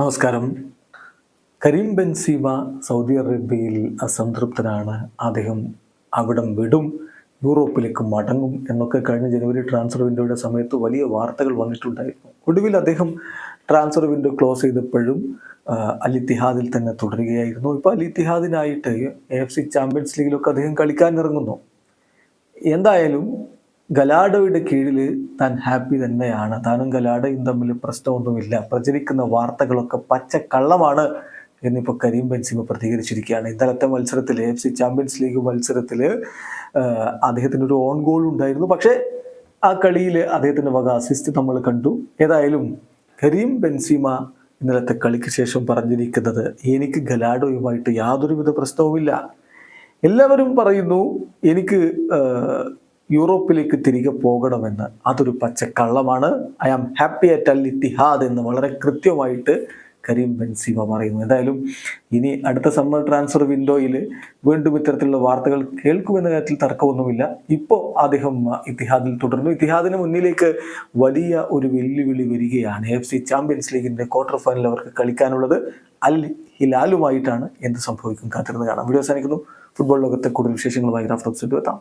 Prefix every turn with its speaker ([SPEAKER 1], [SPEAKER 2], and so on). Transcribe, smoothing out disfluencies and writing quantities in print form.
[SPEAKER 1] നമസ്കാരം. Kareem Benzema Saudi അറേബ്യയിൽ അസംതൃപ്തനാണ്. അദ്ദേഹം അവിടം വിടും, യൂറോപ്പിലേക്ക് മടങ്ങും എന്നൊക്കെ കഴിഞ്ഞ ജനുവരി ട്രാൻസ്ഫർ വിൻഡോയുടെ സമയത്ത് വലിയ വാർത്തകൾ വന്നിട്ടുണ്ടായിരുന്നു. ഒടുവിൽ അദ്ദേഹം ട്രാൻസ്ഫർ വിൻഡോ ക്ലോസ് ചെയ്തപ്പോഴും അൽ ഇത്തിഹാദിൽ തന്നെ തുടരുകയായിരുന്നു. ഇപ്പോൾ അൽ ഇത്തിഹാദിനായിട്ട് AFC ചാമ്പ്യൻസ് ലീഗിലൊക്കെ അദ്ദേഹം കളിക്കാൻ ഇറങ്ങുന്നു. എന്തായാലും ഗലാഡോയുടെ കീഴിൽ താൻ ഹാപ്പി തന്നെയാണ്. താനും ഗലാഡയും തമ്മിൽ പ്രശ്നമൊന്നുമില്ല. പ്രചരിക്കുന്ന വാർത്തകളൊക്കെ പച്ചക്കള്ളമാണ് എന്നിപ്പോൾ കരീം ബെൻസീമ പ്രതികരിച്ചിരിക്കുകയാണ്. ഇന്നലത്തെ മത്സരത്തിൽ AFC ചാമ്പ്യൻസ് ലീഗ് മത്സരത്തിൽ അദ്ദേഹത്തിന് ഒരു ഓൺ ഗോൾ ഉണ്ടായിരുന്നു. പക്ഷേ ആ കളിയിൽ അദ്ദേഹത്തിൻ്റെ വക അസിസ്റ്റ് നമ്മൾ കണ്ടു. ഏതായാലും കരീം ബെൻസീമ ഇന്നലത്തെ കളിക്ക് ശേഷം പറഞ്ഞിരിക്കുന്നത്, എനിക്ക് ഗലാഡോയുമായിട്ട് യാതൊരുവിധ പ്രശ്നവുമില്ല. എല്ലാവരും പറയുന്നു എനിക്ക് യൂറോപ്പിലേക്ക് തിരികെ പോകണമെന്ന്. അതൊരു പച്ചക്കള്ളമാണ്. I am happy at al Ittihad എന്ന് വളരെ കൃത്യമായിട്ട് കരീം ബെൻസീമ പറയുന്നു. എന്തായാലും ഇനി അടുത്ത സമ്മർ ട്രാൻസ്ഫർ വിൻഡോയിൽ വീണ്ടും ഇത്തരത്തിലുള്ള വാർത്തകൾ കേൾക്കുമെന്ന കാര്യത്തിൽ തർക്കമൊന്നുമില്ല. ഇപ്പോൾ അദ്ദേഹം ഇത്തിഹാദിൽ തുടർന്നു. ഇത്തിഹാദിന് മുന്നിലേക്ക് വലിയ ഒരു വെല്ലുവിളി വരികയാണ്. AFC ചാമ്പ്യൻസ് ലീഗിൻ്റെ ക്വാർട്ടർ ഫൈനൽ അവർക്ക് കളിക്കാനുള്ളത് അൽ ഹിലാലുമായിട്ടാണ്. എന്ത് സംഭവിക്കും കാത്തിരുന്ന് കാണാം. വീഡിയോ അവസാനിക്കുന്നു. ഫുട്ബോൾ ലോകത്തെ കൂടുതൽ വിശേഷങ്ങളുമായി റാഫ്റ്റോക്സ് എത്താം.